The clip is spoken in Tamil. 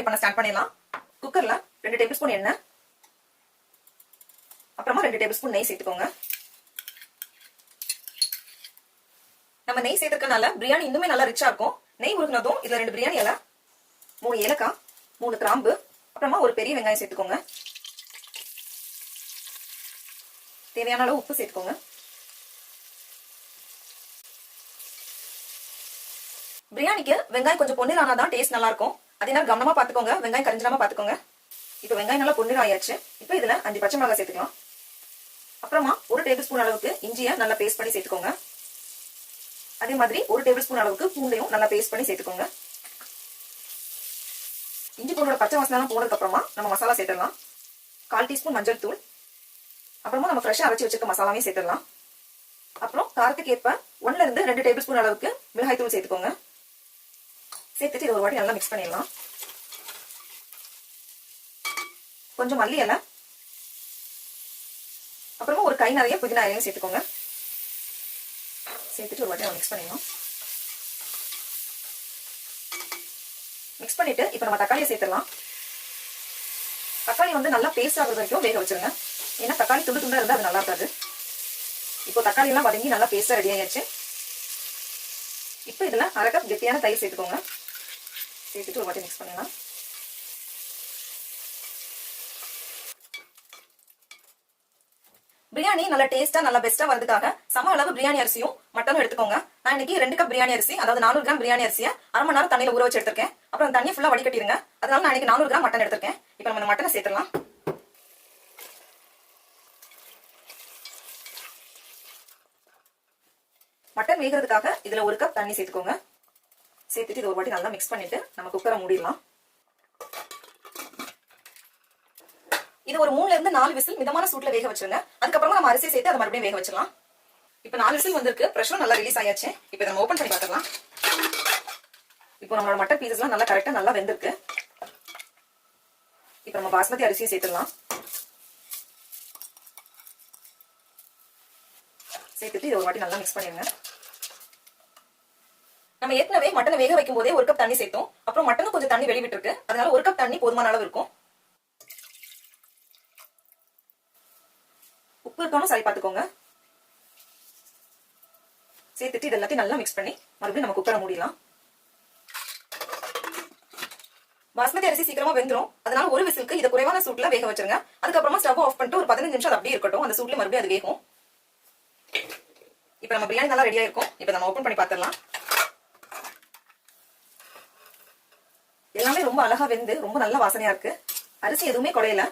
பண்ண ஸ்டார்ட் பண்ணிடலாம். குக்கர்ல 2 டேபிள் ஸ்பூன் எண்ணெய், அப்புறமா 2 டேபிள் ஸ்பூன் நெய் சேர்த்துக்கோங்க. நம்ம நெய் சேர்த்துக்கனால பிரியாணி இன்னுமே நல்லா ரிச்சா இருக்கும். நெய் உருகுனதும் இதுல 2 பிரியாணி இலை, 3 ஏலக்காய், 3 கிராம்பு, அப்புறமா ஒரு பெரிய வெங்காயம் சேர்த்துக்கோங்க. தேவையான அளவு உப்பு சேர்த்துக்கோங்க. பிரியாணிக்கு வெங்காயம் கொஞ்சம் பொன்னிறம் ஆனாதான் டேஸ்ட் நல்லா இருக்கும். அதனால கவனமா பாத்துக்கோங்க, வெங்காயம் கரிஞ்சிடாம பாத்துக்கோங்க. இப்போ வெங்காயம் நல்லா பொன்னிறம் ஆயாச்சு. இப்போ இதுல 5 பச்சை மிளகாய் சேர்த்துக்கலாம். அப்புறமா 1 டேபிள் ஸ்பூன் அளவுக்கு இஞ்சியை நல்லா பேஸ்ட் பண்ணி சேர்த்துக்கோங்க. அதே மாதிரி 1 டேபிள் ஸ்பூன் அளவுக்கு பூண்டையும் நல்லா பேஸ்ட் பண்ணி சேர்த்துக்கோங்க. இஞ்சி பூண்டோட பச்சை வாசனை போனதுக்கு அப்புறமா நம்ம மசாலா சேர்த்துடலாம். 1/4 டீஸ்பூன் மஞ்சள் தூள், அப்புறமா நம்ம ஃப்ரெஷ்ஷா அரைச்சி வச்சிருக்க மசாலாவையும் சேர்த்துடலாம். அப்புறம் காரத்துக்கு ஏற்ப 1ல இருந்து 2 டேபிள் ஸ்பூன் அளவுக்கு மிளகாய் தூள் சேர்த்துக்கோங்க. சேர்த்துட்டு இது ஒரு வாட்டி நல்லா மிக்ஸ் பண்ணிடலாம். கொஞ்சம் மல்லி இலை, அப்புறமா ஒரு கை நிறைய புதினா இலையும் சேர்த்துக்கோங்க. சேர்த்துட்டு ஒரு வாட்டி மிக்ஸ் பண்ணிடலாம். மிக்ஸ் பண்ணிட்டு இப்போ நம்ம தக்காளியை சேர்த்துடலாம். தக்காளி வந்து நல்லா பேஸ்ட் ஆகுற வரைக்கும் வேக வச்சிருங்க. ஏன்னா தக்காளி துண்டு துண்டா இருந்தா அது நல்லா இருக்காது. இப்போ தக்காளி எல்லாம் வதங்கி நல்லா பேஸ்டா ரெடி ஆயிடுச்சு. இப்போ இதுல 1/2 கப் கெட்டியான தயிர் சேர்த்துக்கோங்க. சேர்த்துட்டு ஒரு வாட்டி மிக்ஸ் பண்ணிடலாம். பிரியாணி நல்லா டேஸ்டா நல்லா பெஸ்டா வரதுக்காக சம அளவு பிரியாணி அரிசியும் மட்டனும் எடுத்துக்கோங்க. நான் இன்னைக்கு 2 கப் பிரியாணி அரிசி, அதாவது 400 கிராம் பிரியாணி அரிசியை 1/2 மணி நேரம் தண்ணியில ஊற வச்சு எடுத்திருக்கேன். அப்புறம் தண்ணியை ஃபுல்லா வடிகட்டிருங்க. அதனால நான் இன்னைக்கு 400 கிராம் மட்டன் எடுத்திருக்கேன். இப்போ நம்ம மட்டனை சேர்த்துடலாம். மட்டன் வேகிறதுக்காக இதுல 1 கப் தண்ணி சேர்த்துக்கோங்க. சேர்த்துட்டு இது ஒரு வாட்டி நல்லா மிக்ஸ் பண்ணிட்டு நம்ம குக்கரை மூடிடலாம். இது ஒரு 3ல இருந்து 4 விசில் மிதமான சூட்ல வேக வச்சிருங்க. அதுக்கப்புறமா நம்ம அரிசி சேர்த்து அதை மறுபடியும் வேக வச்சிடலாம். இப்போ 4 விசில் வந்திருக்கு, பிரஷரும் நல்லா ரிலீஸ் ஆயாச்சு. இப்போ நம்ம ஓபன் பண்ணி பார்த்துக்கலாம். இப்போ நம்மளோட மட்டன் பீசஸ்லாம் நல்லா கரெக்டா நல்லா வெந்திருக்கு. இப்போ நம்ம பாஸ்மதி அரிசியை சேர்த்துடலாம். சேர்த்துட்டு இது ஒரு வாட்டி நல்லா மிக்ஸ் பண்ணிடுங்க. நம்ம ஏற்கனவே மட்டனை வேக வைக்கும் போதே 1 கப் தண்ணி சேர்த்தோம். அப்புறம் மட்டனும் கொஞ்சம் தண்ணி வெளிவிட்டு இருக்கு. அதனால 1 கப் தண்ணி போதுமான அளவு இருக்கும். உப்பு இருக்கானும் சரி பார்த்துக்கோங்க. சேர்த்துட்டு இது எல்லாத்தையும் நல்லா மிக்ஸ் பண்ணி மறுபடியும் நம்ம குக்கரை மூடிடலாம். பாஸ்மதி அரிசி சீக்கிரமா வெந்துரும். அதனால ஒரு விசிலுக்கு இதை குறைவான சூட்ல வேக வச்சிருங்க. அதுக்கப்புறமா ஸ்டவ் ஆஃப் பண்ணிட்டு ஒரு 15 நிமிஷம் அப்படியே இருக்கட்டும். அந்த சூட்ல மறுபடியும் அது வேகும். இப்போ நம்ம பிரியாணி நல்லா ரெடியா இருக்கும். இப்போ நம்ம ஓபன் பண்ணி பார்த்துடலாம். எல்லாமே ரொம்ப அழகா வெந்து ரொம்ப நல்ல வாசனையா இருக்கு. அரிசி எதுவுமே குறையல.